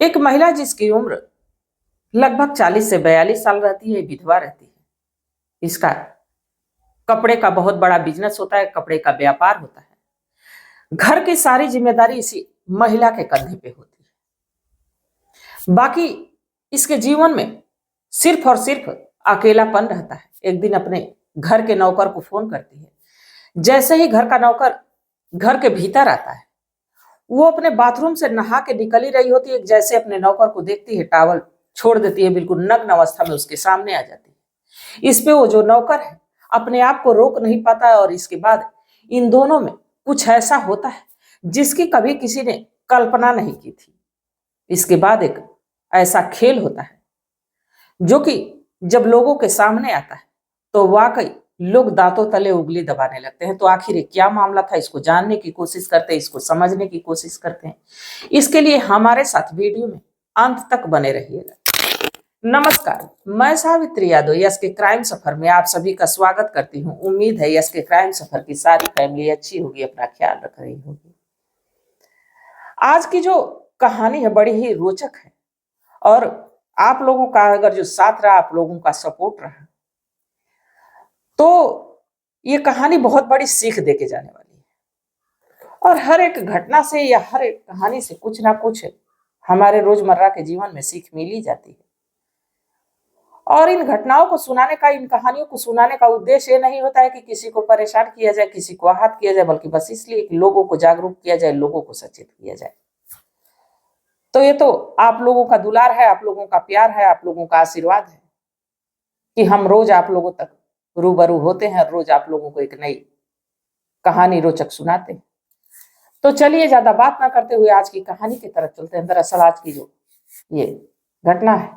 एक महिला जिसकी उम्र लगभग 40 से 42 साल रहती है, विधवा रहती है। इसका कपड़े का बहुत बड़ा बिजनेस होता है, कपड़े का व्यापार होता है। घर की सारी जिम्मेदारी इसी महिला के कंधे पे होती है। बाकी इसके जीवन में सिर्फ और सिर्फ अकेलापन रहता है। एक दिन अपने घर के नौकर को फोन करती है। जैसे ही घर का नौकर घर के भीतर आता है, वो अपने बाथरूम से नहा के निकल ही रही होती है, जैसे अपने नौकर को देखती है, टॉवल छोड़ देती है, बिल्कुल नग्न अवस्था में उसके सामने आ जाती है। इस पे वो जो नौकर है अपने आप को रोक नहीं पाता है और इसके बाद इन दोनों में कुछ ऐसा होता है जिसकी कभी किसी ने कल्पना नहीं की थी। इसके बाद एक ऐसा खेल होता है जो कि जब लोगों के सामने आता है तो वाकई लोग दांतों तले उंगली दबाने लगते हैं। तो आखिर ये क्या मामला था, इसको जानने की कोशिश करते हैं, इसको समझने की कोशिश करते हैं। इसके लिए हमारे साथ वीडियो में अंत तक बने रहिएगा। नमस्कार, मैं सावित्री यादव यस के क्राइम सफर में आप सभी का स्वागत करती हूँ। उम्मीद है यस के क्राइम सफर की सारी फैमिली अच्छी होगी, अपना ख्याल रख रही होगी। आज की जो कहानी है बड़ी ही रोचक है और आप लोगों का अगर जो साथ रहा, आप लोगों का सपोर्ट रहा, तो ये कहानी बहुत बड़ी सीख देके जाने वाली है। और हर एक घटना से या हर एक कहानी से कुछ ना कुछ हमारे रोजमर्रा के जीवन में सीख मिल ही जाती है। और इन घटनाओं को सुनाने का, इन कहानियों को सुनाने का उद्देश्य ये नहीं होता है कि किसी को परेशान किया जाए, किसी को आहत किया जाए, बल्कि बस इसलिए कि लोगों को जागरूक किया जाए, लोगों को सचेत किया जाए। तो ये तो आप लोगों का दुलार है, आप लोगों का प्यार है, आप लोगों का आशीर्वाद है कि हम रोज आप लोगों तक रूबरू होते हैं, रोज आप लोगों को एक नई कहानी रोचक सुनाते हैं। तो चलिए ज्यादा बात ना करते हुए आज की कहानी की तरफ चलते हैं। दरअसल आज की जो ये घटना है,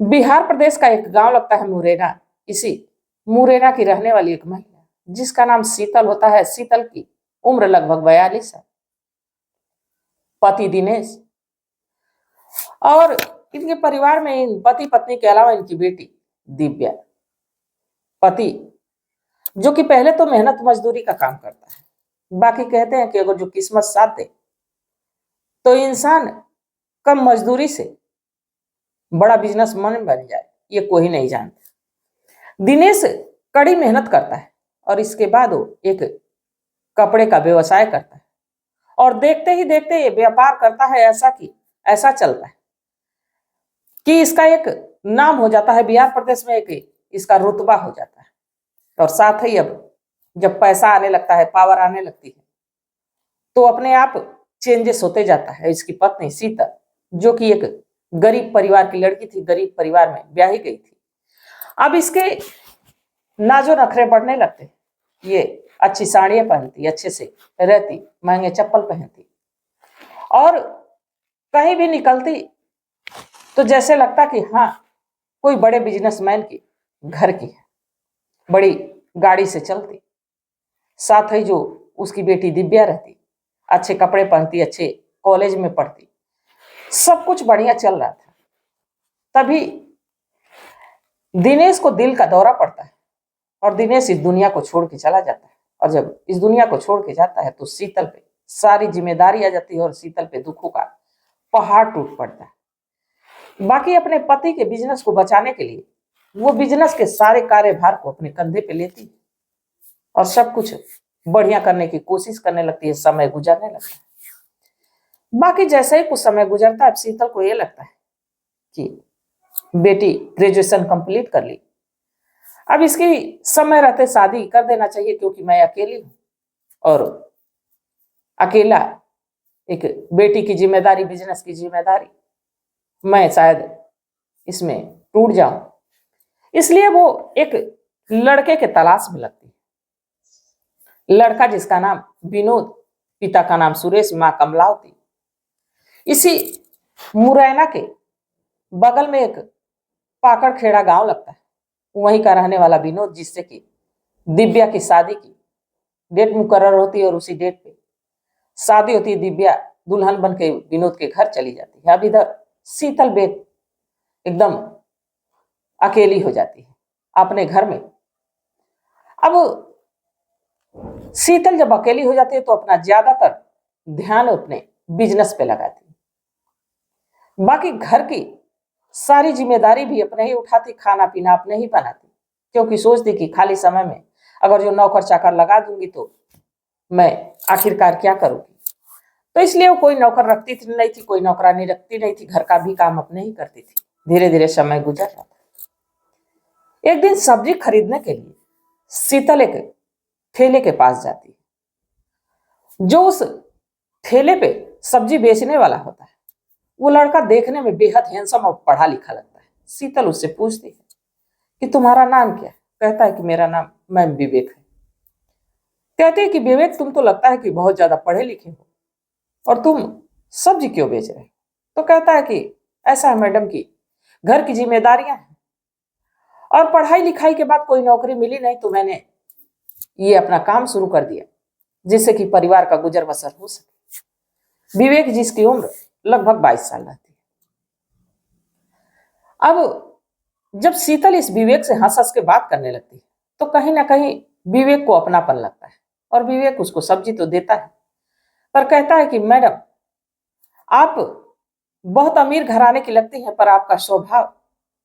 बिहार प्रदेश का एक गांव लगता है मुरैना। इसी मुरैना की रहने वाली एक महिला जिसका नाम शीतल होता है। शीतल की उम्र लगभग 42 है। पति दिनेश और इनके परिवार में इन पति पत्नी के अलावा इनकी बेटी दिव्या। पति जो कि पहले तो मेहनत मजदूरी का काम करता है, बाकी कहते हैं कि अगर जो किस्मत साथ दे तो इंसान कम मजदूरी से बड़ा बिजनेसमैन बन जाए, ये कोई नहीं जानता। दिनेश कड़ी मेहनत करता है और इसके बाद वो एक कपड़े का व्यवसाय करता है और देखते ही देखते ये व्यापार करता है ऐसा कि ऐसा चलता है कि इसका एक नाम हो जाता है बिहार प्रदेश में, एक इसका रुतबा हो जाता है। और साथ ही अब जब पैसा आने लगता है, पावर आने लगती है, तो अपने आप चेंजेस होते जाता है। इसकी पत्नी शीतल जो कि एक गरीब परिवार की लड़की थी, गरीब परिवार में ब्याही गई थी, अब इसके नाजो नखरे बढ़ने लगते। ये अच्छी साड़ियां पहनती, अच्छे से रहती, महंगे चप्पल पहनती और कहीं भी निकलती तो जैसे लगता कि हाँ कोई बड़े बिजनेसमैन की घर की है, बड़ी गाड़ी से चलती। साथ ही जो उसकी बेटी दिव्या रहती, अच्छे कपड़े पहनती, अच्छे कॉलेज में पढ़ती, सब कुछ बढ़िया चल रहा था। तभी दिनेश को दिल का दौरा पड़ता है और दिनेश इस दुनिया को छोड़ के चला जाता है। और जब इस दुनिया को छोड़ के जाता है तो शीतल पे सारी जिम्मेदारी आ जाती है और शीतल पे दुखों का पहाड़ टूट पड़ता है। बाकी अपने पति के बिजनेस को बचाने के लिए वो बिजनेस के सारे कार्यभार को अपने कंधे पे लेती है और सब कुछ बढ़िया करने की कोशिश करने लगती है। समय गुजरने लगता है। बाकी जैसे ही कुछ समय गुजरता है, अब शीतल को ये लगता है कि बेटी ग्रेजुएशन कंप्लीट कर ली, अब इसकी समय रहते शादी कर देना चाहिए, क्योंकि मैं अकेली हूं और अकेला एक बेटी की जिम्मेदारी, बिजनेस की जिम्मेदारी, मैं शायद इसमें टूट जाऊं। इसलिए वो एक लड़के के तलाश में लगती है। लड़का जिसका नाम विनोद, पिता का नाम सुरेश, मां कमलावती। इसी मुरैना के बगल में एक पाकड़खेड़ा गांव लगता है, वहीं का रहने वाला विनोद, जिससे कि दिव्या की शादी की डेट मुकर्रर होती है और उसी डेट पे शादी होती है। दिव्या दुल्हन बन के विनोद के घर चली जाती है। अब इधर शीतल बेग एकदम अकेली हो जाती है अपने घर में। अब शीतल जब अकेली हो जाती है तो अपना ज्यादातर ध्यान अपने बिजनेस पे लगाती है। बाकी घर की सारी जिम्मेदारी भी अपने ही उठाती, खाना पीना अपने ही बनाती, क्योंकि सोचती कि खाली समय में अगर जो नौकर चाकर लगा दूंगी तो मैं आखिरकार क्या करूंगी। तो इसलिए वो कोई नौकर रखती थी नहीं थी, कोई नौकरानी रखती नहीं थी, घर का भी काम अपने ही करती थी। धीरे धीरे समय गुजर रहा था। एक दिन सब्जी खरीदने के लिए शीतल एक ठेले के पास जाती है। जो उस ठेले पे सब्जी बेचने वाला होता है वो लड़का देखने में बेहद हैंडसम और पढ़ा लिखा लगता है। शीतल उससे पूछती है कि तुम्हारा नाम क्या है। कहता है कि मेरा नाम मैम विवेक है। कहते हैं कि विवेक, तुम तो लगता है कि बहुत ज्यादा पढ़े लिखे हो और तुम सब्जी क्यों बेच रहे हो। तो कहता है कि ऐसा है मैडम की घर की जिम्मेदारियां हैं और पढ़ाई लिखाई के बाद कोई नौकरी मिली नहीं तो मैंने ये अपना काम शुरू कर दिया जिससे कि परिवार का गुजर बसर हो सके। विवेक जिसकी उम्र लगभग 22 साल रहती है। अब जब शीतल इस विवेक से हंस हंस के बात करने लगती है तो कहीं ना कहीं विवेक को अपनापन लगता है और विवेक उसको सब्जी तो देता है, पर कहता है कि मैडम, आप बहुत अमीर घराने की लगती हैं पर आपका स्वभाव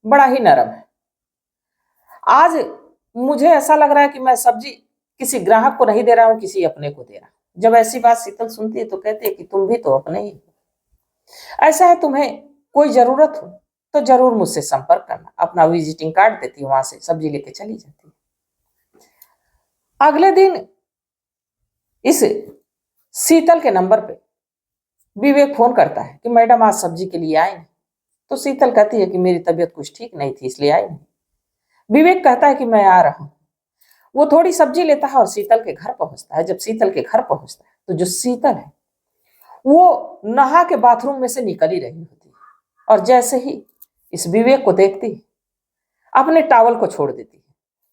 बड़ा ही नरम है। आज मुझे ऐसा लग रहा है कि मैं सब्जी किसी ग्राहक को नहीं दे रहा हूं, किसी अपने को दे रहा हूं। जब ऐसी बात शीतल सुनती है तो कहती है कि तुम भी तो अपने ही हो। ऐसा है, तुम्हें कोई जरूरत हो तो जरूर मुझसे संपर्क करना। अपना विजिटिंग कार्ड देती है, वहां से सब्जी लेके चली जाती है। अगले दिन इस शीतल के नंबर पे विवेक फोन करता है कि मैडम आज सब्जी के लिए आए नहीं। तो शीतल कहती है कि मेरी तबीयत कुछ ठीक नहीं थी इसलिए आई नहीं। विवेक कहता है कि मैं आ रहा हूं। वो थोड़ी सब्जी लेता है और शीतल के घर पहुंचता है। जब शीतल के घर पहुंचता है तो जो शीतल है वो नहा के बाथरूम में से निकल ही रही होती है और जैसे ही इस विवेक को देखती है अपने टॉवल को छोड़ देती है।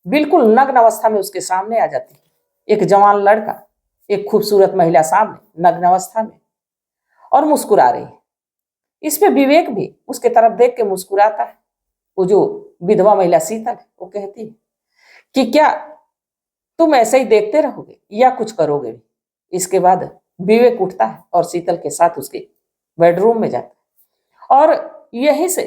बिल्कुल नग्न अवस्था में उसके सामने आ जाती है एक जवान लड़का, एक खूबसूरत महिला सामने नग्न अवस्था में और मुस्कुरा रही है। इस पे विवेक भी उसके तरफ देख के मुस्कुराता है। वो जो विधवा महिला शीतल है वो कहती है कि क्या तुम ऐसे ही देखते रहोगे या कुछ करोगे भी। इसके बाद विवेक उठता है और शीतल के साथ उसके बेडरूम में जाता है और यहीं से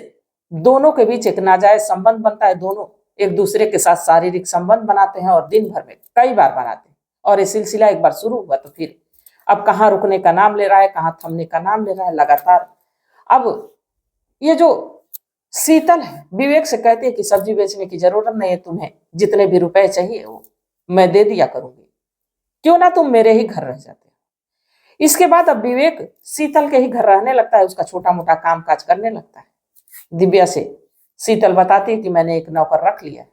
दोनों के बीच एक नाजायज संबंध बनता है। दोनों एक दूसरे के साथ शारीरिक संबंध बनाते हैं और दिन भर में कई बार बनाते हैं और ये सिलसिला एक बार शुरू हुआ तो फिर अब कहाँ रुकने का नाम ले रहा है, कहाँ थमने का नाम ले रहा है लगातार। अब ये जो शीतल है विवेक से कहती है कि सब्जी बेचने की जरूरत नहीं है, तुम्हें जितने भी रुपए चाहिए वो मैं दे दिया करूंगी, क्यों ना तुम मेरे ही घर रह जाते। इसके बाद अब विवेक शीतल के ही घर रहने लगता है, उसका छोटा मोटा काम काज करने लगता है। दिव्या से शीतल बताती है कि मैंने एक नौकर रख लिया है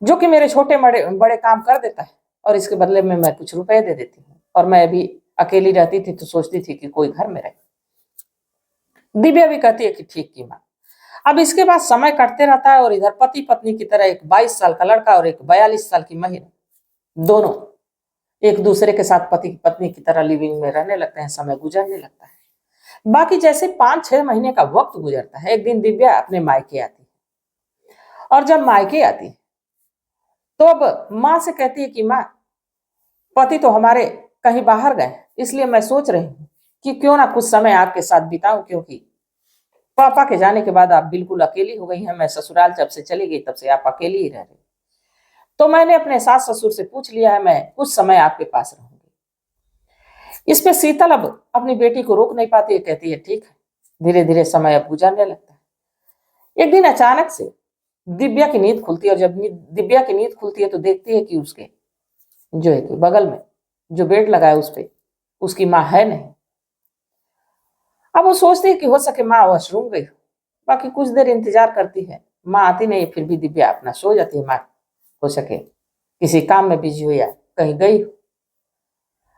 जो कि मेरे छोटे बड़े बड़े काम कर देता है और इसके बदले में मैं कुछ रुपए दे देती हूँ। और मैं अभी अकेली रहती थी तो सोचती थी कि कोई घर में रहे। दिव्या भी कहती है कि ठीक की माँ। अब इसके बाद समय कटते रहता है और इधर पति पत्नी की तरह एक 22 साल का लड़का और एक 42 साल की महिला दोनों एक दूसरे के साथ पति पत्नी की तरह लिविंग में रहने लगते हैं। समय गुजरने लगता है। बाकी जैसे 5-6 महीने का वक्त गुजरता है, एक दिन दिव्या अपने मायके आती है और जब मायके आती है तो अब माँ से कहती है कि माँ, पति तो हमारे कहीं बाहर गए इसलिए मैं सोच रही हूँ कि क्यों ना कुछ समय आपके साथ बिताऊं, क्योंकि पापा के जाने के बाद आप बिल्कुल अकेली हो गई हैं। मैं ससुराल जब से चली गई तब से आप अकेली ही रह रही। तो मैंने अपने सास ससुर से पूछ लिया है, मैं कुछ समय आपके पास रहूंगी। इस पे शीतल अब अपनी बेटी को रोक नहीं पाती है, कहती है ठीक है। धीरे धीरे समय अब गुजरने लगता है। एक दिन अचानक से दिव्या की नींद खुलती है और जब दिव्या की नींद खुलती है तो देखती है कि उसके जो है कि बगल में जो बेड लगा है उस पे उसकी माँ है नहीं। अब वो सोचती है कि हो सके माँ वॉशरूम गई। बाकी कुछ देर इंतजार करती है, माँ आती नहीं, फिर भी दिव्या अपना सो जाती है। माँ हो सके किसी काम में बिजी हो या कहीं गई हो।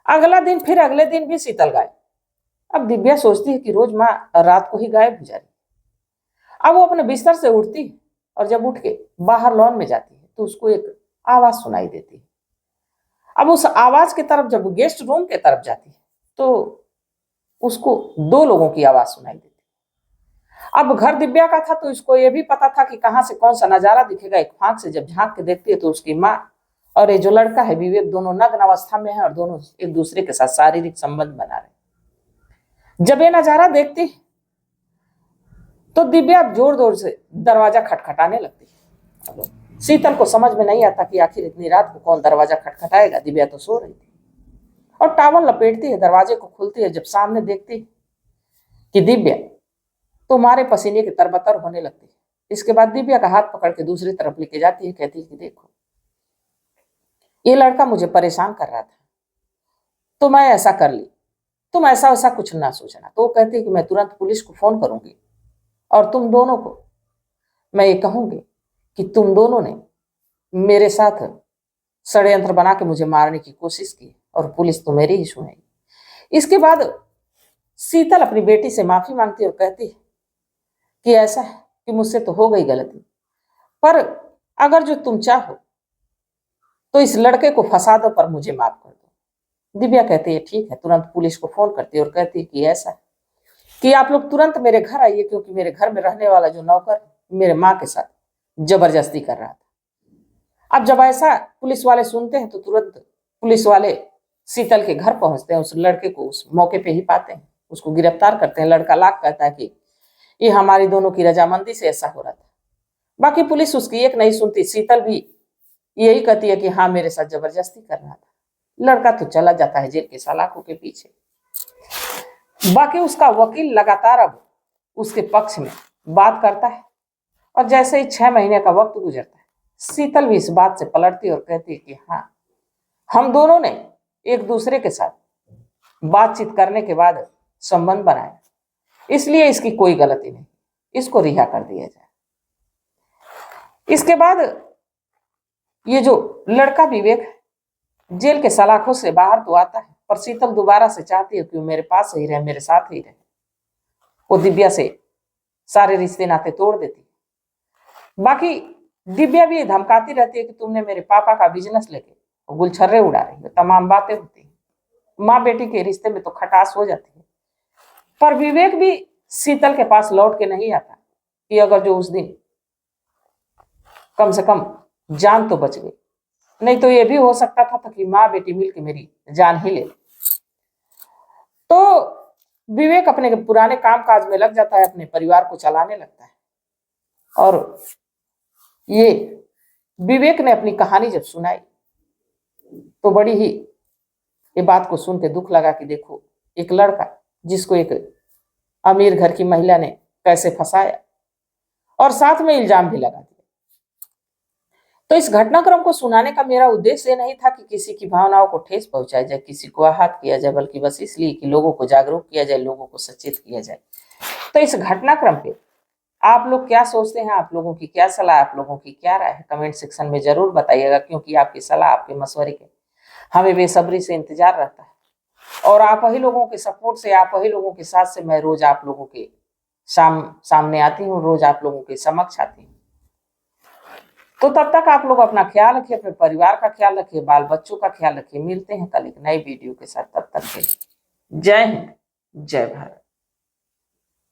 अगले दिन भी शीतल गायब। अब दिव्या सोचती है कि रोज माँ रात को ही गायब हो जा रही। अब वो अपने बिस्तर से उठती है और जब उठ के बाहर लॉन में जाती है तो उसको एक आवाज सुनाई देती है। अब उस आवाज की तरफ जब गेस्ट रूम के तरफ जाती है तो उसको 2 लोगों की आवाज सुनाई देती है। अब घर दिव्या का था तो इसको ये भी पता था कि कहां से कौन सा नजारा दिखेगा। एक फांक से जब झांक के देखती है तो उसकी माँ और ये जो लड़का है विवेक दोनों नग्न अवस्था में है और दोनों एक दूसरे के साथ शारीरिक संबंध बना रहे। जब ये नजारा देखती तो दिव्या जोर जोर से दरवाजा खटखटाने लगती है। शीतल को समझ में नहीं आता कि आखिर इतनी रात को कौन दरवाजा खटखटाएगा। दिव्या तो सो रही थी और टॉवल लपेटती है, दरवाजे को खोलती है। जब सामने देखती कि दिव्या, तो मारे पसीने के तरबतर होने लगती है। इसके बाद दिव्या का हाथ पकड़ के दूसरी तरफ लेके जाती है, कहती है कि देखो, ये लड़का मुझे परेशान कर रहा था तो मैं ऐसा कर ली, तुम ऐसा वैसा कुछ ना सोचना। तो वो कहती है कि मैं तुरंत पुलिस को फोन करूंगी और तुम दोनों को मैं ये कहूंगी कि तुम दोनों ने मेरे साथ षड्यंत्र बना के मुझे मारने की कोशिश की और पुलिस तो मेरी ही सुनेगी। इसके बाद शीतल अपनी बेटी से माफी मांगती और कहती है कि ऐसा है कि मुझसे तो हो गई गलती, पर अगर जो तुम चाहो तो इस लड़के को फंसा दो, पर मुझे माफ कर दो। दिव्या कहती है ठीक है, तुरंत पुलिस को फोन करती है और कहती है कि ऐसा है कि आप लोग तुरंत मेरे घर आइए, क्योंकि मेरे घर में रहने वाला जो नौकर मेरे माँ के साथ जबरदस्ती कर रहा था। अब जब ऐसा पुलिस वाले सुनते हैं तो तुरंत पुलिस वाले शीतल के घर पहुंचते हैं। उस लड़के को उस मौके पे ही पाते हैं, उसको गिरफ्तार करते हैं। लड़का लाख कहता है कि ये हमारी दोनों की रजामंदी से ऐसा हो रहा था। बाकी पुलिस उसकी एक नहीं सुनती। शीतल भी यही कहती है कि हाँ, मेरे साथ जबरदस्ती कर रहा था। लड़का तो चला जाता है जेल के सलाखों के पीछे। बाकी उसका वकील लगातार अब उसके पक्ष में बात करता है और जैसे ही 6 महीने का वक्त गुजरता है, शीतल भी इस बात से पलटती और कहती है कि हाँ, हम दोनों ने एक दूसरे के साथ बातचीत करने के बाद संबंध बनाया, इसलिए इसकी कोई गलती नहीं, इसको रिहा कर दिया जाए। इसके बाद ये जो लड़का विवेक जेल के सलाखों से बाहर तो आता है, पर शीतल दोबारा से चाहती है कि वो मेरे पास ही रहे, मेरे साथ ही रहे। वो दिव्या से सारे रिश्ते नाते तोड़ देती है। बाकी दिव्या भी धमकाती रहती है कि तुमने मेरे पापा का बिजनेस लेके गुलछर्रे उड़ा रही हो, तमाम बातें होती है। माँ बेटी के रिश्ते में तो खटास हो जाती है। पर विवेक भी शीतल के पास लौट के नहीं आता कि अगर जो उस दिन कम से कम जान तो बच गई, नहीं तो ये भी हो सकता था कि माँ बेटी मिलके मेरी जान ही ले। तो विवेक अपने पुराने कामकाज में लग जाता है, अपने परिवार को चलाने लगता है। और ये विवेक ने अपनी कहानी जब सुनाई तो बड़ी ही ये बात को सुन के दुख लगा कि देखो, एक लड़का जिसको एक अमीर घर की महिला ने कैसे फंसाया और साथ में इल्जाम भी लगा दिया। तो इस घटनाक्रम को सुनाने का मेरा उद्देश्य ये नहीं था कि किसी की भावनाओं को ठेस पहुंचाया जाए, किसी को आहत किया जाए, बल्कि बस इसलिए कि लोगों को जागरूक किया जाए, लोगों को सचेत किया जाए। तो इस घटनाक्रम पे आप लोग क्या सोचते हैं, आप लोगों की क्या सलाह, आप लोगों की क्या राय है, कमेंट सेक्शन में जरूर बताइएगा, क्योंकि आपकी सलाह, आपके मशवरे के हमें बेसब्री से इंतजार रहता है। और आप ही लोगों के सपोर्ट से, आप ही लोगों के साथ से मैं रोज आप लोगों के सामने आती हूँ, रोज आप लोगों के समक्ष आती हूँ। तो तब तक आप लोग अपना ख्याल रखिए, अपने परिवार का ख्याल रखिए, बाल बच्चों का ख्याल रखिए। मिलते हैं कल एक नई वीडियो के साथ, तब तक के लिए जय हिंद, जय भारत।